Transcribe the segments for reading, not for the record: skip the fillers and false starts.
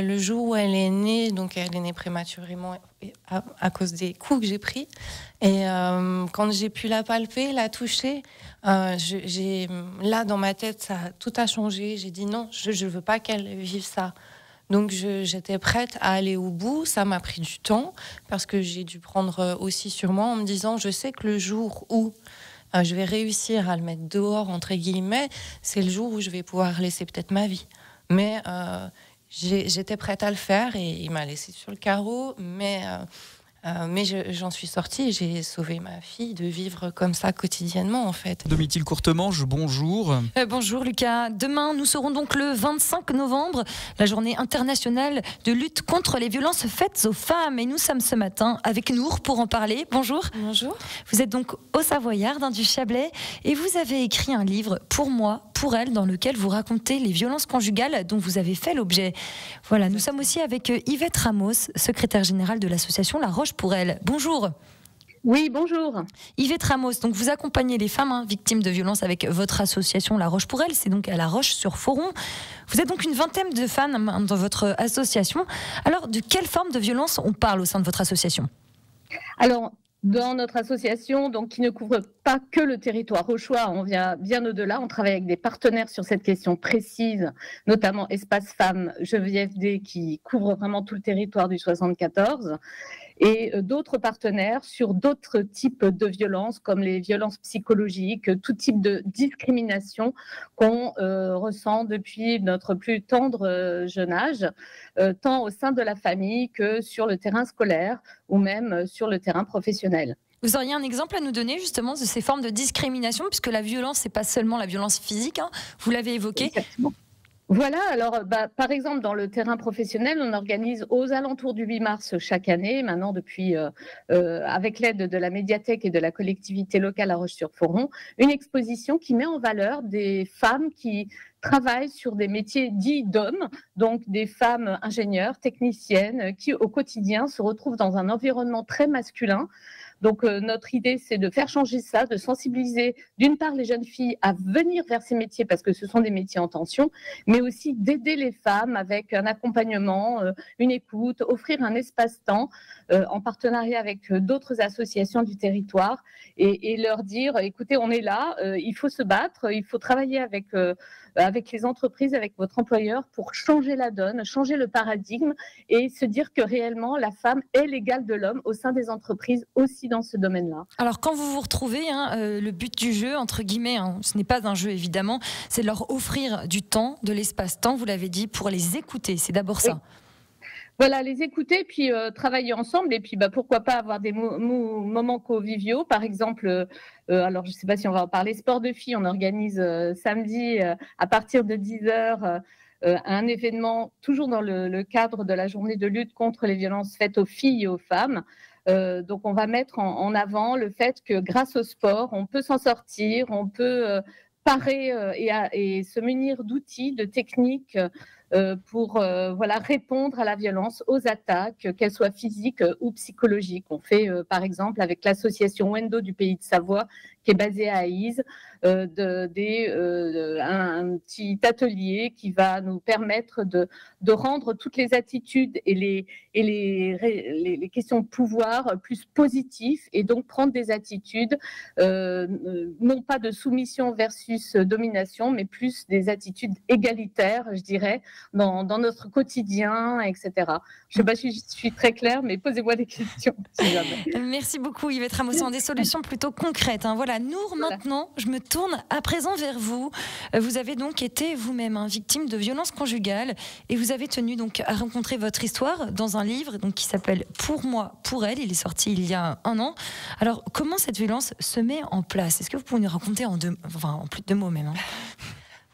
Le jour où elle est née, donc elle est née prématurément à cause des coups que j'ai pris. Et quand j'ai pu la palper, la toucher, là dans ma tête, tout a changé. J'ai dit non, je veux pas qu'elle vive ça. Donc j'étais prête à aller au bout. Ça m'a pris du temps parce que j'ai dû prendre aussi sur moi en me disant je sais que le jour où je vais réussir à le mettre dehors, entre guillemets, c'est le jour où je vais pouvoir laisser peut-être ma vie. Mais j'étais prête à le faire et il m'a laissé sur le carreau, mais j'en suis sortie et j'ai sauvé ma fille de vivre comme ça quotidiennement en fait. Domitil Courtemanche, bonjour. Bonjour Lucas. Demain, nous serons donc le 25 novembre, la journée internationale de lutte contre les violences faites aux femmes. Et nous sommes ce matin avec Nour pour en parler. Bonjour. Bonjour. Vous êtes donc au Savoyard, du Chablais, et vous avez écrit un livre, Pour moi, pour elle, dans lequel vous racontez les violences conjugales dont vous avez fait l'objet. Voilà, nous sommes aussi avec Yvette Ramos, secrétaire générale de l'association La Roche pour elle. Bonjour. Oui, bonjour. Yvette Ramos, donc vous accompagnez les femmes victimes de violences avec votre association La Roche pour elle, c'est donc à La Roche-sur-Foron. Vous êtes donc une vingtaine de femmes dans votre association. Alors, de quelle forme de violence on parle au sein de votre association ? Alors, dans notre association, donc, qui ne couvre pas que le territoire rochois, on vient bien au-delà. On travaille avec des partenaires sur cette question précise, notamment Espace Femmes GVFD, qui couvre vraiment tout le territoire du 74. Et d'autres partenaires sur d'autres types de violences, comme les violences psychologiques, tout type de discrimination qu'on ressent depuis notre plus tendre jeune âge, tant au sein de la famille que sur le terrain scolaire ou même sur le terrain professionnel. Vous auriez un exemple à nous donner justement de ces formes de discrimination, puisque la violence, c'est pas seulement la violence physique, vous l'avez évoqué. Exactement. Voilà, alors par exemple dans le terrain professionnel, on organise aux alentours du 8 mars chaque année, maintenant depuis, avec l'aide de la médiathèque et de la collectivité locale à Roche-sur-Foron, une exposition qui met en valeur des femmes qui travaillent sur des métiers dits d'hommes, donc des femmes ingénieures, techniciennes, qui au quotidien se retrouvent dans un environnement très masculin. Donc notre idée, c'est de faire changer ça, de sensibiliser d'une part les jeunes filles à venir vers ces métiers parce que ce sont des métiers en tension, mais aussi d'aider les femmes avec un accompagnement, une écoute, offrir un espace-temps en partenariat avec d'autres associations du territoire et leur dire, écoutez, on est là, il faut se battre, il faut travailler avec les entreprises, avec votre employeur pour changer la donne, changer le paradigme et se dire que réellement la femme est l'égale de l'homme au sein des entreprises aussi dans ce domaine-là. Alors quand vous vous retrouvez, le but du jeu, entre guillemets, ce n'est pas un jeu évidemment, c'est de leur offrir du temps, de l'espace-temps, vous l'avez dit, pour les écouter, c'est d'abord ça. Oui. Voilà, les écouter, puis travailler ensemble, et puis pourquoi pas avoir des moments conviviaux, par exemple, alors je ne sais pas si on va en parler, sport de filles, on organise samedi à partir de 10h un événement, toujours dans le cadre de la journée de lutte contre les violences faites aux filles et aux femmes. Donc on va mettre en avant le fait que grâce au sport, on peut s'en sortir, on peut parer et se munir d'outils, de techniques pour répondre à la violence, aux attaques, qu'elles soient physiques ou psychologiques. On fait par exemple avec l'association Wendo du Pays de Savoie, qui est basée à Aïs, un petit atelier qui va nous permettre de rendre toutes les attitudes et les questions de pouvoir plus positives et donc prendre des attitudes non pas de soumission versus domination, mais plus des attitudes égalitaires, je dirais, dans notre quotidien, etc. Je ne sais pas si je suis très claire, mais posez-moi des questions. Si jamais. Merci beaucoup Yvette Ramos, des solutions plutôt concrètes. Voilà, Nour, maintenant, je me tourne à présent vers vous. Vous avez donc été vous-même victime de violences conjugales et vous avez tenu donc à rencontrer votre histoire dans un livre donc, qui s'appelle Pour moi, pour elle. Il est sorti il y a 1 an. Alors, comment cette violence se met en place ? Est-ce que vous pouvez nous raconter en plus de 2 mots même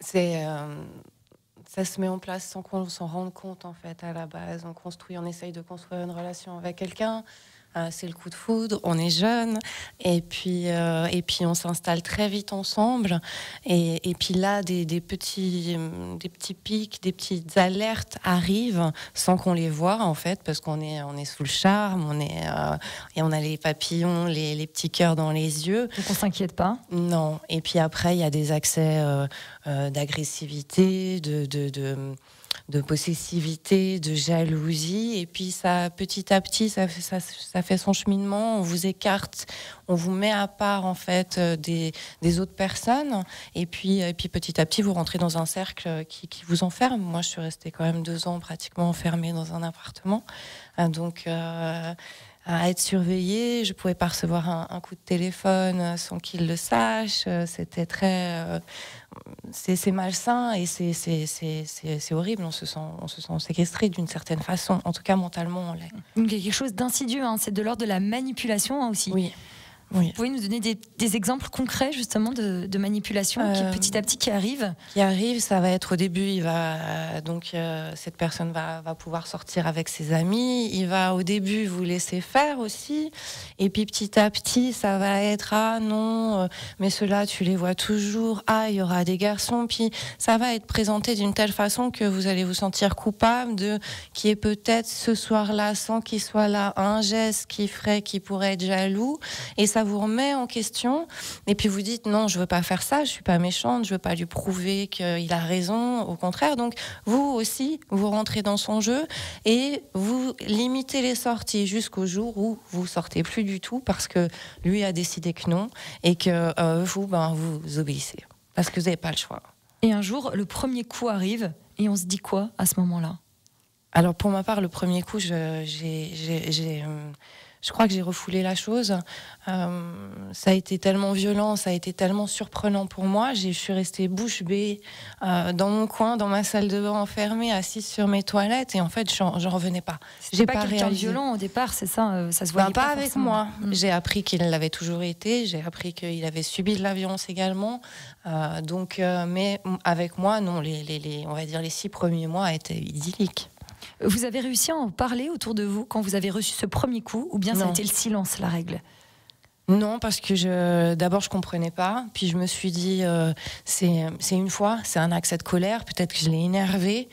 Ça se met en place sans qu'on s'en rende compte en fait à la base. On essaye de construire une relation avec quelqu'un. C'est le coup de foudre, on est jeune et puis on s'installe très vite ensemble et puis là des petits pics, des petites alertes arrivent sans qu'on les voit en fait parce qu'on est sous le charme, et on a les papillons, les petits cœurs dans les yeux. Donc on s'inquiète pas. Non. Et puis après il y a des accès d'agressivité, de possessivité, de jalousie. Et puis ça, petit à petit, ça fait son cheminement. On vous écarte, on vous met à part en fait des autres personnes. Et puis petit à petit, vous rentrez dans un cercle qui vous enferme. Moi, je suis restée quand même 2 ans pratiquement enfermée dans un appartement. Donc à être surveillée, je pouvais pas recevoir un coup de téléphone sans qu'il le sache. C'était très, c'est malsain et c'est horrible. On se sent séquestré d'une certaine façon. En tout cas, mentalement, on l'est. Donc il y a quelque chose d'insidieux. C'est de l'ordre de la manipulation aussi. Oui. Vous pouvez nous donner des exemples concrets justement de manipulation qui petit à petit qui arrivent? Qui arrive, ça va être au début, cette personne va pouvoir sortir avec ses amis, il va au début vous laisser faire aussi, et puis petit à petit ça va être ah non, mais ceux-là tu les vois toujours, ah il y aura des garçons, puis ça va être présenté d'une telle façon que vous allez vous sentir coupable de qui est peut-être ce soir-là sans qu'il soit là un geste qui pourrait être jaloux, et ça vous remet en question, et puis vous dites non, je veux pas faire ça, je suis pas méchante, je veux pas lui prouver qu'il a raison, au contraire. Donc vous aussi, vous rentrez dans son jeu et vous limitez les sorties jusqu'au jour où vous sortez plus du tout parce que lui a décidé que non, et que vous obéissez parce que vous n'avez pas le choix. Et un jour, le premier coup arrive et on se dit quoi à ce moment-là? Alors pour ma part, le premier coup, je crois que j'ai refoulé la chose. Ça a été tellement violent, ça a été tellement surprenant pour moi. Je suis restée bouche bée dans mon coin, dans ma salle de bain enfermée, assise sur mes toilettes. Et en fait, j'en revenais pas. J'ai pas quelqu'un de violent au départ, c'est ça? Ça se voyait pas avec forcément. moi. J'ai appris qu'il l'avait toujours été. J'ai appris qu'il avait subi de la violence également. Mais avec moi, non. On va dire les 6 premiers mois étaient idylliques. Vous avez réussi à en parler autour de vous quand vous avez reçu ce premier coup, ou bien ça a été le silence, la règle? Non, parce que d'abord je comprenais pas, puis je me suis dit c'est une fois, c'est un accès de colère, peut-être que je l'ai énervé,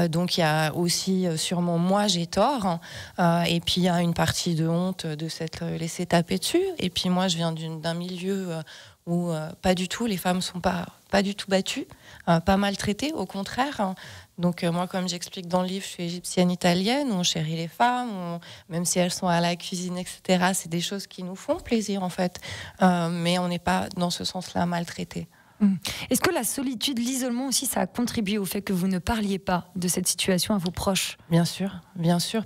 donc il y a aussi sûrement moi j'ai tort, et puis il y a une partie de honte de s'être laissé taper dessus, et puis moi je viens d'un milieu où pas du tout, les femmes sont pas du tout battues, pas maltraitées, au contraire. Donc moi, comme j'explique dans le livre, je suis égyptienne italienne, on chérit les femmes, même si elles sont à la cuisine, etc. C'est des choses qui nous font plaisir en fait, mais on n'est pas dans ce sens-là maltraitées. Est-ce que la solitude, l'isolement aussi, ça a contribué au fait que vous ne parliez pas de cette situation à vos proches? Bien sûr,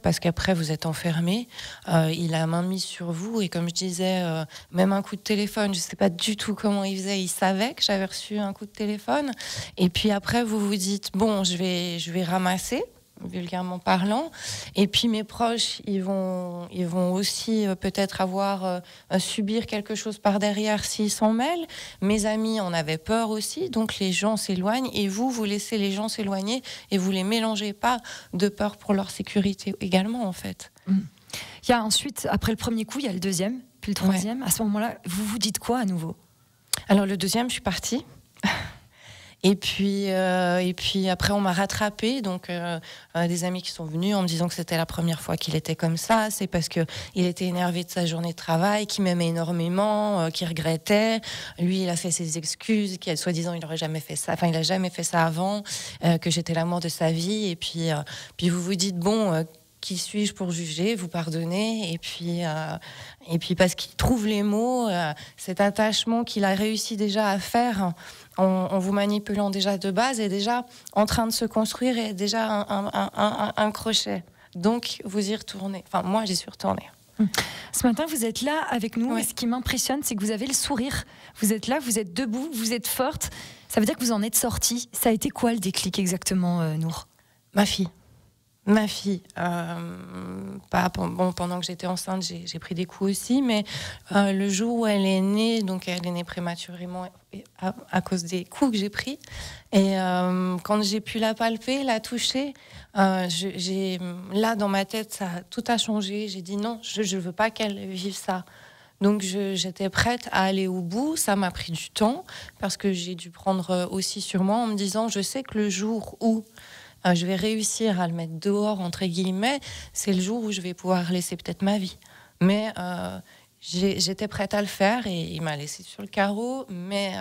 parce qu'après vous êtes enfermé, il a main mise sur vous, et comme je disais, même un coup de téléphone, je ne sais pas du tout comment il faisait, il savait que j'avais reçu un coup de téléphone, et puis après vous vous dites bon, je vais ramasser, vulgairement parlant, et puis mes proches ils vont aussi peut-être avoir subir quelque chose par derrière s'ils s'en mêlent. Mes amis en avaient peur aussi, donc les gens s'éloignent, et vous laissez les gens s'éloigner et vous les mélangez pas, de peur pour leur sécurité également en fait. Il y a ensuite, après le premier coup, il y a le deuxième, puis le troisième. À ce moment-là, vous vous dites quoi à nouveau? Alors le deuxième, je suis partie. Et puis après, on m'a rattrapée. Donc, des amis qui sont venus en me disant que c'était la première fois qu'il était comme ça. C'est parce qu'il était énervé de sa journée de travail, qu'il m'aimait énormément, qu'il regrettait. Lui, il a fait ses excuses, qu'il soi-disant, il n'aurait jamais fait ça. Enfin, il n'a jamais fait ça avant, que j'étais l'amour de sa vie. Et puis vous vous dites, bon... qui suis-je pour juger, vous pardonner, et puis parce qu'il trouve les mots, cet attachement qu'il a réussi déjà à faire en vous manipulant déjà de base, est déjà en train de se construire, et déjà un crochet. Donc vous y retournez. Enfin, moi j'y suis retournée. Ce matin, vous êtes là avec nous, Ouais. et ce qui m'impressionne, c'est que vous avez le sourire. Vous êtes là, vous êtes debout, vous êtes forte. Ça veut dire que vous en êtes sortie. Ça a été quoi le déclic exactement, Nour? Ma fille, pendant que j'étais enceinte, j'ai pris des coups aussi, mais le jour où elle est née, donc elle est née prématurément à cause des coups que j'ai pris, et quand j'ai pu la palper, la toucher, là dans ma tête, tout a changé. J'ai dit non, je veux pas qu'elle vive ça. Donc j'étais prête à aller au bout. Ça m'a pris du temps parce que j'ai dû prendre aussi sur moi en me disant, je sais que le jour où je vais réussir à le mettre dehors, entre guillemets, c'est le jour où je vais pouvoir laisser peut-être ma vie. Mais j'étais prête à le faire, et il m'a laissé sur le carreau. Mais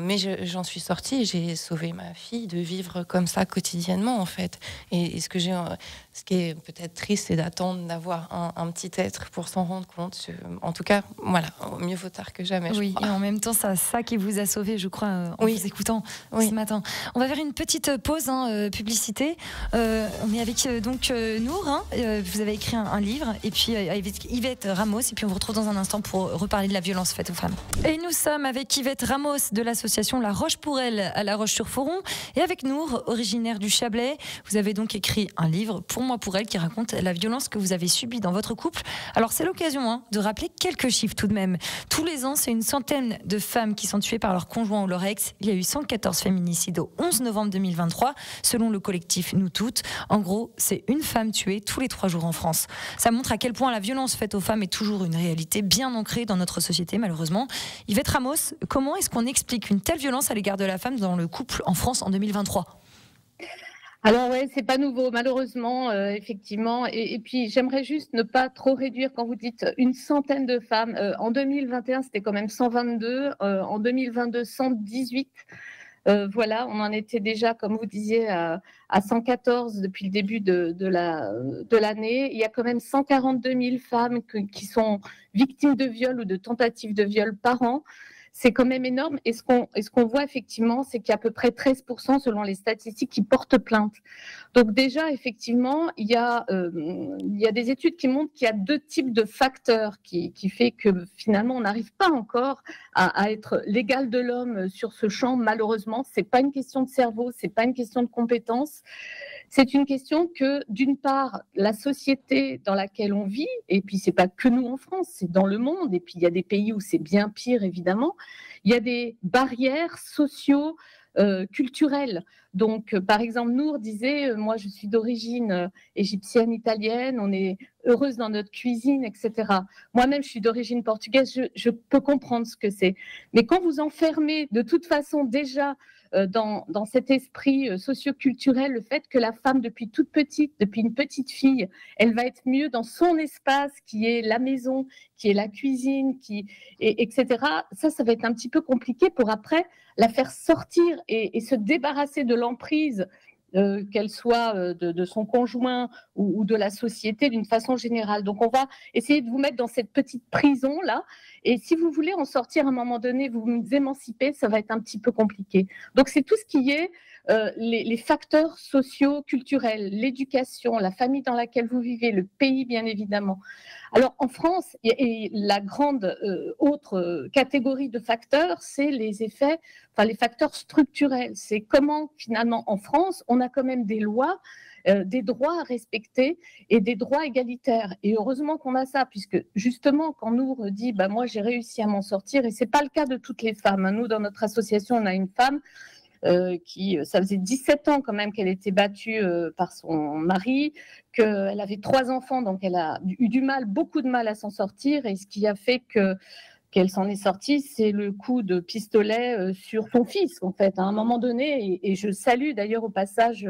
Mais j'en suis sortie et j'ai sauvé ma fille de vivre comme ça quotidiennement, en fait. Et ce qui est peut-être triste, c'est d'attendre d'avoir un petit être pour s'en rendre compte. En tout cas, voilà, mieux vaut tard que jamais. Oui, et en même temps, c'est ça qui vous a sauvé, je crois, en vous écoutant ce matin. On va faire une petite pause publicité. On est avec Nour. Vous avez écrit un livre, et puis avec Yvette Ramos, et puis on vous retrouve dans un instant pour reparler de la violence faite aux femmes. Et nous sommes avec Yvette Ramos de l'association La Roche pour Elle à La Roche-sur-Foron, et avec Nour, originaire du Chablais. Vous avez donc écrit un livre, Pour moi, pour elle, qui raconte la violence que vous avez subie dans votre couple. Alors c'est l'occasion de rappeler quelques chiffres tout de même. Tous les ans, c'est une centaine de femmes qui sont tuées par leur conjoint ou leur ex. Il y a eu 114 féminicides au 11 novembre 2023, selon le collectif Nous Toutes. En gros, c'est une femme tuée tous les 3 jours en France. Ça montre à quel point la violence faite aux femmes est toujours une réalité bien ancrée dans notre société, malheureusement. Yvette Ramos, comment est-ce qu'on explique une telle violence à l'égard de la femme dans le couple en France en 2023 ? Alors ouais, c'est pas nouveau, malheureusement, effectivement. Et puis j'aimerais juste ne pas trop réduire quand vous dites une centaine de femmes. En 2021, c'était quand même 122. En 2022, 118. Voilà, on en était déjà, comme vous disiez, à 114 depuis le début de l'année. Il y a quand même 142 000 femmes qui sont victimes de viol ou de tentatives de viol par an. C'est quand même énorme. Et ce qu'on voit effectivement, c'est qu'il y a à peu près 13% selon les statistiques qui portent plainte. Donc déjà, effectivement, il y a des études qui montrent qu'il y a 2 types de facteurs qui fait que finalement, on n'arrive pas encore à être l'égal de l'homme sur ce champ. Malheureusement, c'est pas une question de cerveau, c'est pas une question de compétence. C'est une question que, d'une part, la société dans laquelle on vit, et puis c'est pas que nous en France, c'est dans le monde, et puis il y a des pays où c'est bien pire, évidemment, il y a des barrières socio-culturelles. Donc, par exemple, Nour disait, moi je suis d'origine égyptienne, italienne, on est heureuse dans notre cuisine, etc. Moi-même, je suis d'origine portugaise, je peux comprendre ce que c'est. Mais quand vous enfermez de toute façon déjà dans cet esprit socio-culturel, le fait que la femme, depuis toute petite, depuis une petite fille, elle va être mieux dans son espace, qui est la maison, qui est la cuisine, etc. Ça va être un petit peu compliqué pour après la faire sortir et se débarrasser de l'emprise, qu'elle soit de son conjoint ou de la société d'une façon générale. Donc on va essayer de vous mettre dans cette petite prison-là, et si vous voulez en sortir à un moment donné, vous émanciper, ça va être un petit peu compliqué. Donc c'est tout ce qui est les facteurs sociaux, culturels, l'éducation, la famille dans laquelle vous vivez, le pays bien évidemment. Alors en France, et la grande autre catégorie de facteurs, c'est les facteurs structurels. C'est comment finalement en France, on a quand même des lois, des droits à respecter et des droits égalitaires. Et heureusement qu'on a ça, puisque justement, quand Nour dit moi j'ai réussi à m'en sortir, et c'est pas le cas de toutes les femmes. Nous, dans notre association, on a une femme ça faisait 17 ans quand même qu'elle était battue par son mari, qu'elle avait 3 enfants, donc elle a eu beaucoup de mal à s'en sortir, et ce qui a fait qu'elle s'en est sortie, c'est le coup de pistolet sur son fils, en fait, à un moment donné, et je salue d'ailleurs au passage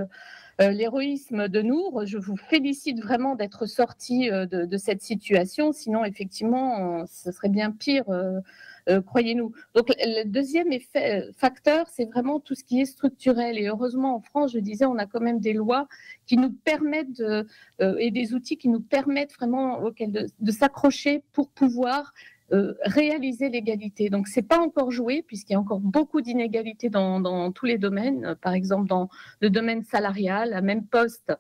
l'héroïsme de Nour. Je vous félicite vraiment d'être sortie de cette situation, sinon effectivement, ce serait bien pire, croyez-nous. Donc le deuxième facteur, c'est vraiment tout ce qui est structurel, et heureusement en France, je disais, on a quand même des lois qui nous permettent et des outils qui nous permettent vraiment de s'accrocher pour pouvoir réaliser l'égalité. Donc, c'est pas encore joué, puisqu'il y a encore beaucoup d'inégalités dans tous les domaines. Par exemple, dans le domaine salarial, à même poste,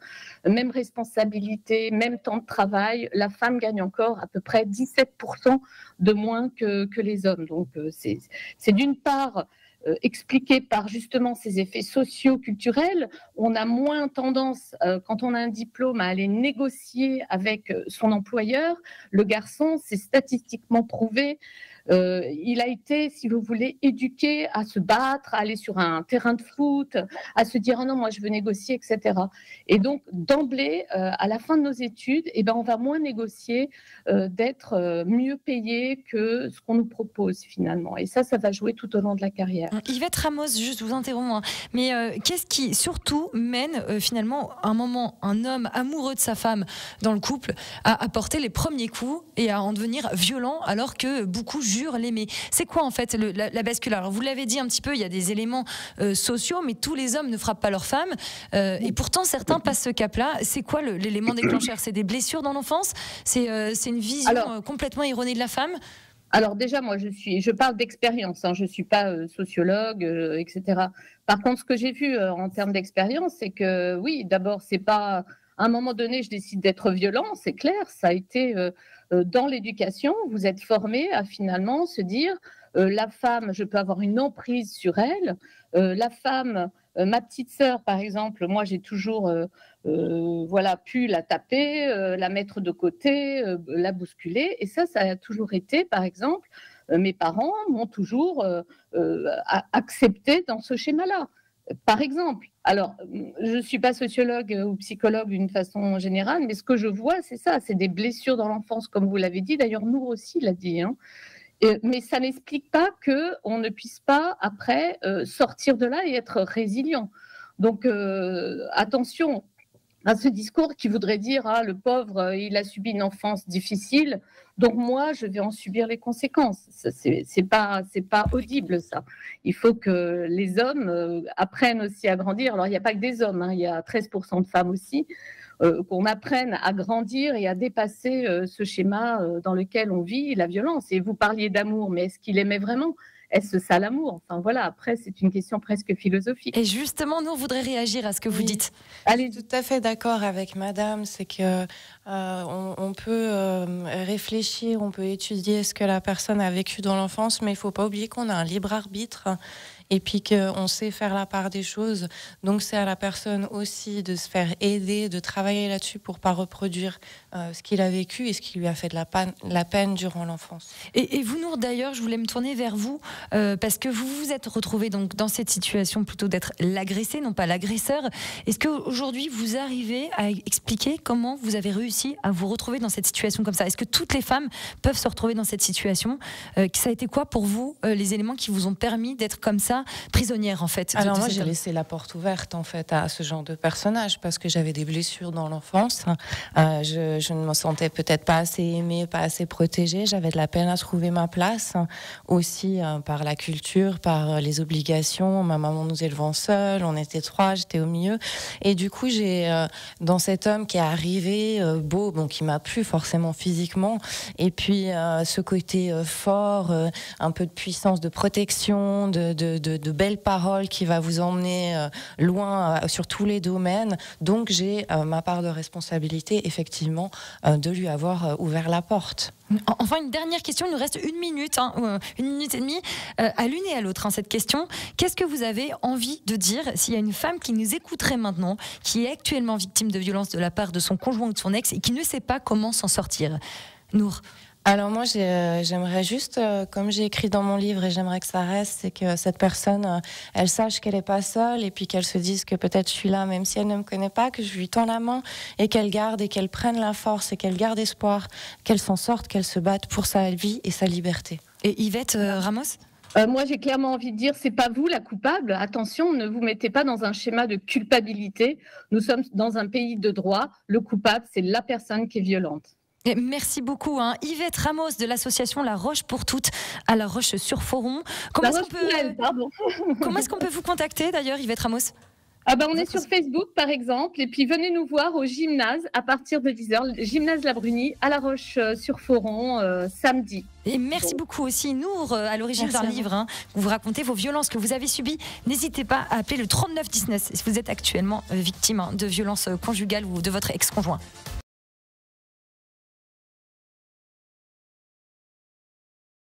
même responsabilité, même temps de travail, la femme gagne encore à peu près 17% de moins que les hommes. Donc, c'est d'une part expliqué par justement ces effets socio-culturels. On a moins tendance, quand on a un diplôme, à aller négocier avec son employeur. Le garçon, c'est statistiquement prouvé, il a été, si vous voulez, éduqué à se battre, à aller sur un terrain de foot, à se dire « Ah non, moi je veux négocier, etc. » Et donc, d'emblée, à la fin de nos études, on va moins négocier d'être mieux payé que ce qu'on nous propose finalement. Et ça va jouer tout au long de la carrière. Yvette Ramos, juste vous interrompre, mais qu'est-ce qui surtout mène finalement un homme amoureux de sa femme dans le couple à porter les premiers coups et à en devenir violent, alors que beaucoup jure l'aimer. C'est quoi en fait la bascule? Alors vous l'avez dit un petit peu, il y a des éléments sociaux, mais tous les hommes ne frappent pas leurs femmes. Et pourtant, certains passent ce cap-là. C'est quoi l'élément déclencheur? C'est des blessures dans l'enfance? C'est une vision complètement erronée de la femme? Alors déjà, moi, je parle d'expérience, hein, je ne suis pas sociologue, etc. Par contre, ce que j'ai vu en termes d'expérience, c'est que oui, d'abord, c'est pas à un moment donné, je décide d'être violent, c'est clair, ça a été dans l'éducation, vous êtes formé à finalement se dire, la femme, je peux avoir une emprise sur elle, la femme, ma petite sœur, par exemple, moi, j'ai toujours pu la taper, la mettre de côté, la bousculer. Et ça a toujours été, par exemple, mes parents m'ont toujours accepté dans ce schéma-là. Par exemple, alors, je ne suis pas sociologue ou psychologue d'une façon générale, mais ce que je vois, c'est ça, c'est des blessures dans l'enfance, comme vous l'avez dit. D'ailleurs, Nour aussi l'a dit, hein. Mais ça n'explique pas qu'on ne puisse pas, après, sortir de là et être résilient. Donc, attention à ce discours qui voudrait dire « Ah, le pauvre, il a subi une enfance difficile, donc moi, je vais en subir les conséquences ». C'est pas audible, ça. Il faut que les hommes apprennent aussi à grandir. Alors, il n'y a pas que des hommes, hein, il y a 13% de femmes aussi. Qu'on apprenne à grandir et à dépasser ce schéma dans lequel on vit la violence. Et vous parliez d'amour, mais est-ce qu'il aimait vraiment? Est-ce ça l'amour? Enfin voilà, après c'est une question presque philosophique. Et justement, nous, on voudrait réagir à ce que vous dites. Allez, tout à fait d'accord avec madame, c'est que on peut réfléchir, on peut étudier ce que la personne a vécu dans l'enfance, mais il ne faut pas oublier qu'on a un libre arbitre. Et puis qu'on sait faire la part des choses. Donc c'est à la personne aussi de se faire aider, de travailler là-dessus pour ne pas reproduire ce qu'il a vécu et ce qui lui a fait de la peine durant l'enfance. Et vous, Nour, d'ailleurs, je voulais me tourner vers vous parce que vous vous êtes retrouvée donc dans cette situation plutôt d'être l'agressé, non pas l'agresseur. Est-ce qu'aujourd'hui, vous arrivez à expliquer comment vous avez réussi à vous retrouver dans cette situation comme ça? Est-ce que toutes les femmes peuvent se retrouver dans cette situation? Ça a été quoi pour vous, les éléments qui vous ont permis d'être comme ça, prisonnière en fait? Alors moi j'ai laissé la porte ouverte en fait à ce genre de personnage parce que j'avais des blessures dans l'enfance, je ne me sentais peut-être pas assez aimée, pas assez protégée, j'avais de la peine à trouver ma place aussi par la culture, par les obligations, ma maman nous élevant seuls, on était 3, j'étais au milieu et du coup j'ai dans cet homme qui est arrivé beau, bon qui m'a plu forcément physiquement et puis ce côté fort, un peu de puissance, de protection, de belles paroles qui va vous emmener loin sur tous les domaines. Donc j'ai ma part de responsabilité, effectivement, de lui avoir ouvert la porte. Enfin, une dernière question, il nous reste 1 minute, 1 minute et demie, à l'une et à l'autre, cette question. Qu'est-ce que vous avez envie de dire s'il y a une femme qui nous écouterait maintenant, qui est actuellement victime de violence de la part de son conjoint ou de son ex et qui ne sait pas comment s'en sortir? Nour? Alors moi, j'aimerais juste, comme j'ai écrit dans mon livre et j'aimerais que ça reste, c'est que cette personne, elle sache qu'elle n'est pas seule et puis qu'elle se dise que peut-être je suis là, même si elle ne me connaît pas, que je lui tends la main et qu'elle garde et qu'elle prenne la force et qu'elle garde espoir, qu'elle s'en sorte, qu'elle se batte pour sa vie et sa liberté. Et Yvette Ramos? Moi, j'ai clairement envie de dire, c'est pas vous la coupable. Attention, ne vous mettez pas dans un schéma de culpabilité. Nous sommes dans un pays de droit. Le coupable, c'est la personne qui est violente. Et merci beaucoup, Yvette Ramos de l'association La Roche pour Toutes à La Roche-sur-Foron. Comment est-ce qu'on peut vous contacter d'ailleurs, Yvette Ramos? On est sur Facebook par exemple, et puis venez nous voir au gymnase à partir de 10h, le gymnase La Brunie à La Roche-sur-Foron samedi. Et merci beaucoup aussi Nour, à l'origine d'un livre où vous racontez vos violences que vous avez subies. N'hésitez pas à appeler le 3919 si vous êtes actuellement victime de violences conjugales ou de votre ex-conjoint.